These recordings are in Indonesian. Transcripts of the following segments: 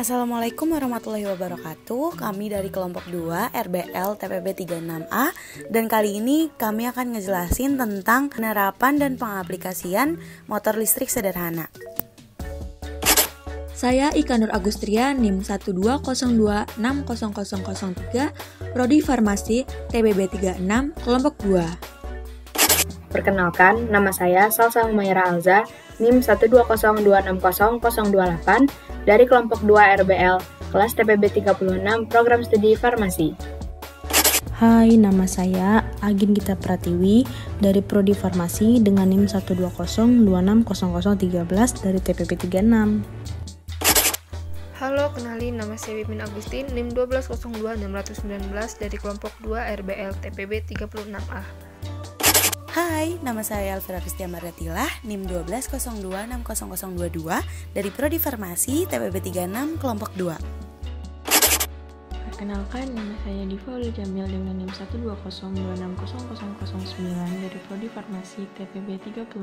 Assalamualaikum warahmatullahi wabarakatuh. Kami dari kelompok 2 RBL TPB 36A. Dan kali ini kami akan ngejelasin tentang penerapan dan pengaplikasian motor listrik sederhana. Saya Ika Nur Agustria, NIM 120260003, Prodi Farmasi TPB 36, kelompok 2. Perkenalkan, nama saya Salsa Humaira Alza, NIM 120260028 dari kelompok 2 RBL, kelas TPB 36, program studi farmasi. Hai, nama saya Agin Gita Pratiwi dari Prodi Farmasi dengan NIM 120260013 dari TPB 36. Halo, kenalin nama saya Wimin Agustin, NIM 1202619 dari kelompok 2 RBL TPB 36A. Hai, nama saya Elvira Kristia Maratilah, NIM 120260022 dari Prodi Farmasi TPB 36, kelompok 2. Perkenalkan, nama saya Diva Uli Jamil dengan NIM 120260009 dari Prodi Farmasi TPB 36.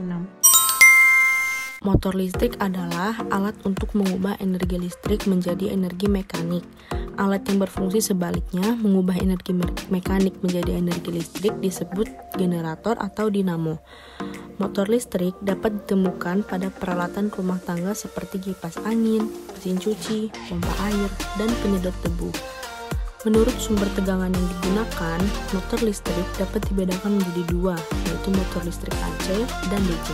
Motor listrik adalah alat untuk mengubah energi listrik menjadi energi mekanik. Alat yang berfungsi sebaliknya, mengubah energi mekanik menjadi energi listrik, disebut generator atau dinamo. Motor listrik dapat ditemukan pada peralatan rumah tangga seperti kipas angin, mesin cuci, pompa air, dan penyedot debu. Menurut sumber tegangan yang digunakan, motor listrik dapat dibedakan menjadi dua, yaitu motor listrik AC dan DC.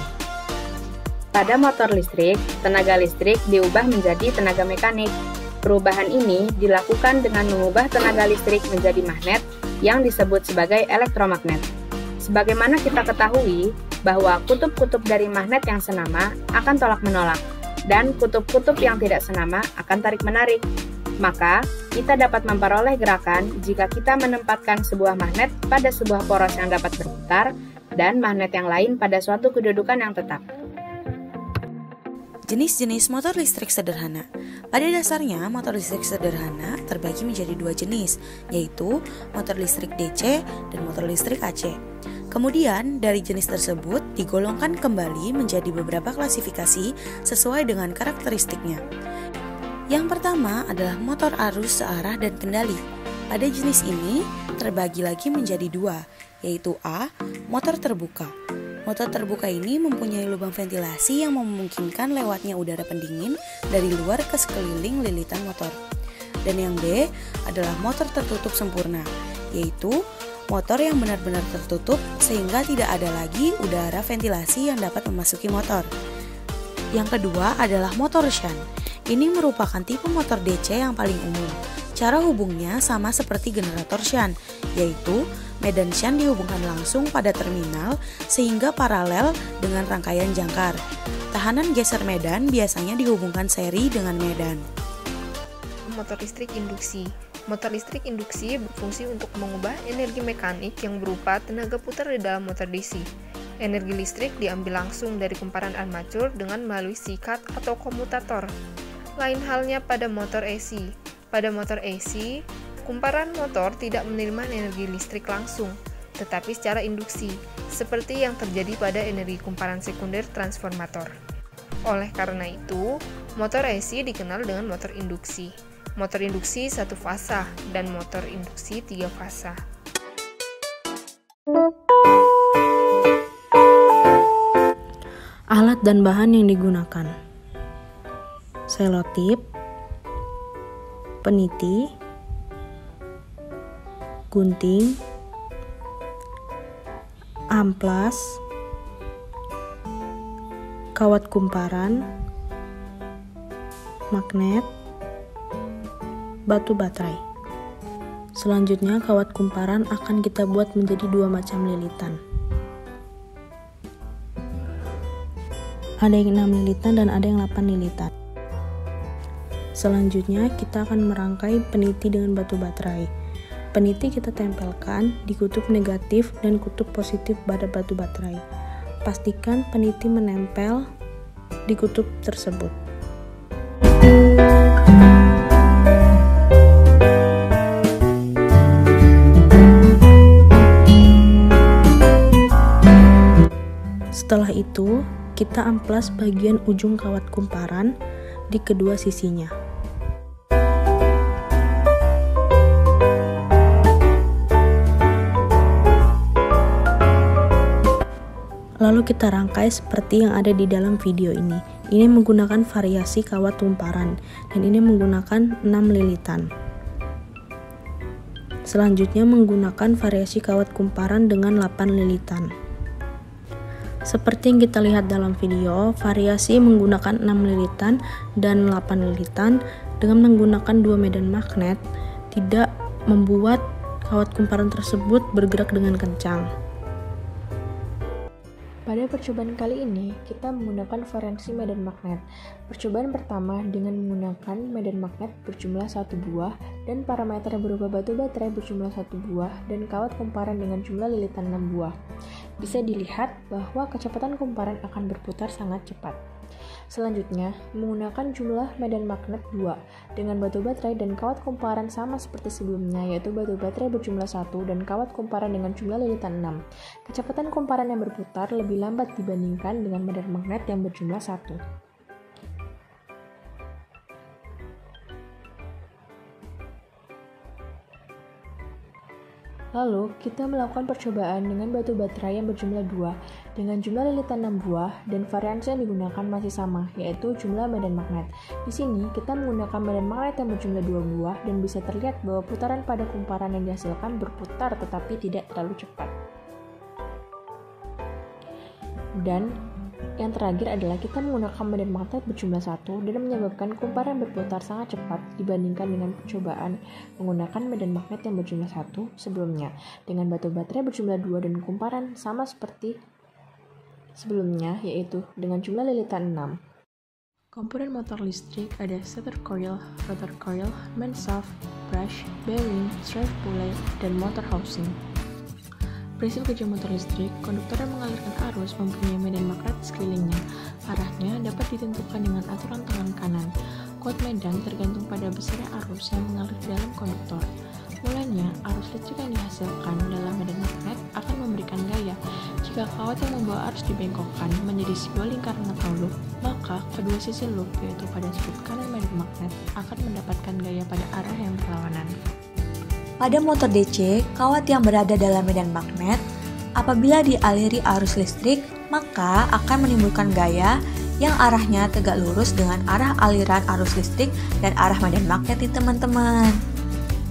Pada motor listrik, tenaga listrik diubah menjadi tenaga mekanik. Perubahan ini dilakukan dengan mengubah tenaga listrik menjadi magnet yang disebut sebagai elektromagnet. Sebagaimana kita ketahui bahwa kutub-kutub dari magnet yang senama akan tolak-menolak dan kutub-kutub yang tidak senama akan tarik-menarik. Maka, kita dapat memperoleh gerakan jika kita menempatkan sebuah magnet pada sebuah poros yang dapat berputar dan magnet yang lain pada suatu kedudukan yang tetap. Jenis-jenis motor listrik sederhana. Pada dasarnya, motor listrik sederhana terbagi menjadi dua jenis, yaitu motor listrik DC dan motor listrik AC. Kemudian, dari jenis tersebut digolongkan kembali menjadi beberapa klasifikasi sesuai dengan karakteristiknya. Yang pertama adalah motor arus searah dan kendali. Pada jenis ini terbagi lagi menjadi dua, yaitu A, motor terbuka. Motor terbuka ini mempunyai lubang ventilasi yang memungkinkan lewatnya udara pendingin dari luar ke sekeliling lilitan motor. Dan yang B adalah motor tertutup sempurna, yaitu motor yang benar-benar tertutup sehingga tidak ada lagi udara ventilasi yang dapat memasuki motor. Yang kedua adalah motor shunt. Ini merupakan tipe motor DC yang paling umum. Cara hubungnya sama seperti generator shunt, yaitu medan shunt dihubungkan langsung pada terminal sehingga paralel dengan rangkaian jangkar. Tahanan geser medan biasanya dihubungkan seri dengan medan. Motor listrik induksi. Motor listrik induksi berfungsi untuk mengubah energi mekanik yang berupa tenaga putar di dalam motor DC. Energi listrik diambil langsung dari kumparan armatur dengan melalui sikat atau komutator. Lain halnya pada motor AC. Pada motor AC, kumparan motor tidak menerima energi listrik langsung, tetapi secara induksi, seperti yang terjadi pada energi kumparan sekunder transformator. Oleh karena itu, motor AC dikenal dengan motor induksi. Motor induksi satu fasa dan motor induksi 3 fasa. Alat dan bahan yang digunakan: selotip, peniti, gunting, amplas, kawat kumparan, magnet, batu baterai. Selanjutnya, kawat kumparan akan kita buat menjadi dua macam lilitan. Ada yang 6 lilitan dan ada yang 8 lilitan. Selanjutnya, kita akan merangkai peniti dengan batu baterai. Peniti kita tempelkan di kutub negatif dan kutub positif pada batu baterai. Pastikan peniti menempel di kutub tersebut. Setelah itu, kita amplas bagian ujung kawat kumparan di kedua sisinya. Lalu kita rangkai seperti yang ada di dalam video ini. Ini menggunakan variasi kawat kumparan, dan ini menggunakan 6 lilitan. Selanjutnya menggunakan variasi kawat kumparan dengan 8 lilitan. Seperti yang kita lihat dalam video, variasi menggunakan 6 lilitan dan 8 lilitan dengan menggunakan 2 medan magnet tidak membuat kawat kumparan tersebut bergerak dengan kencang. Pada percobaan kali ini, kita menggunakan variasi medan magnet. Percobaan pertama dengan menggunakan medan magnet berjumlah 1 buah dan parameter berupa batu baterai berjumlah 1 buah dan kawat kumparan dengan jumlah lilitan 6 buah. Bisa dilihat bahwa kecepatan kumparan akan berputar sangat cepat. Selanjutnya, menggunakan jumlah medan magnet 2 dengan batu baterai dan kawat kumparan sama seperti sebelumnya, yaitu batu baterai berjumlah 1 dan kawat kumparan dengan jumlah lilitan 6. Kecepatan kumparan yang berputar lebih lambat dibandingkan dengan medan magnet yang berjumlah 1. Lalu, kita melakukan percobaan dengan batu baterai yang berjumlah 2 dengan jumlah lilitan 6 buah dan variasi yang digunakan masih sama, yaitu jumlah medan magnet. Di sini, kita menggunakan medan magnet yang berjumlah 2 buah dan bisa terlihat bahwa putaran pada kumparan yang dihasilkan berputar tetapi tidak terlalu cepat. Dan yang terakhir adalah kita menggunakan medan magnet berjumlah 1 dan menyebabkan kumparan berputar sangat cepat dibandingkan dengan percobaan menggunakan medan magnet yang berjumlah 1 sebelumnya dengan batu baterai berjumlah 2 dan kumparan sama seperti sebelumnya, yaitu dengan jumlah lilitan 6. Komponen motor listrik ada starter coil, rotor coil, main shaft, brush, bearing, drive pulley, dan motor housing. Prinsip kerja motor listrik, konduktor yang mengalirkan arus mempunyai medan magnet sekelilingnya. Arahnya dapat ditentukan dengan aturan tangan kanan. Kuat medan tergantung pada besarnya arus yang mengalir ke dalam konduktor. Mulanya, arus listrik yang dihasilkan dalam medan magnet akan memberikan gaya. Jika kawat yang membawa arus dibengkokkan menjadi sebuah lingkaran atau loop, maka kedua sisi loop, yaitu pada sudut kanan medan magnet, akan mendapatkan gaya pada arah yang berlawanan. Pada motor DC, kawat yang berada dalam medan magnet, apabila dialiri arus listrik, maka akan menimbulkan gaya yang arahnya tegak lurus dengan arah aliran arus listrik dan arah medan magnet nih teman-teman.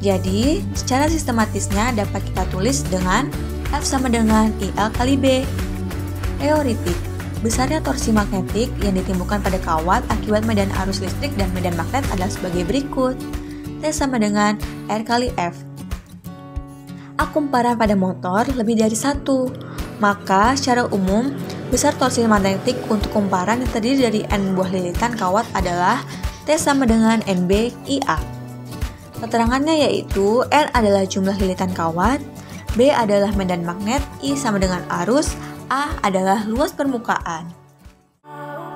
Jadi, secara sistematisnya dapat kita tulis dengan F sama dengan IL kali B. Teoritik, besarnya torsi magnetik yang ditimbulkan pada kawat akibat medan arus listrik dan medan magnet adalah sebagai berikut. T sama dengan R kali F. Kumparan pada motor lebih dari 1, maka secara umum besar torsi magnetik untuk kumparan yang terdiri dari N buah lilitan kawat adalah T sama dengan NB IA. Keterangannya yaitu N adalah jumlah lilitan kawat, B adalah medan magnet, I sama dengan arus, A adalah luas permukaan.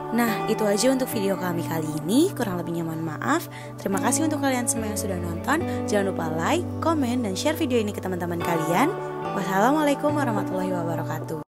Nah, itu aja untuk video kami kali ini. Kurang lebihnya mohon maaf. Terima kasih untuk kalian semua yang sudah nonton. Jangan lupa like, komen, dan share video ini ke teman-teman kalian. Wassalamualaikum warahmatullahi wabarakatuh.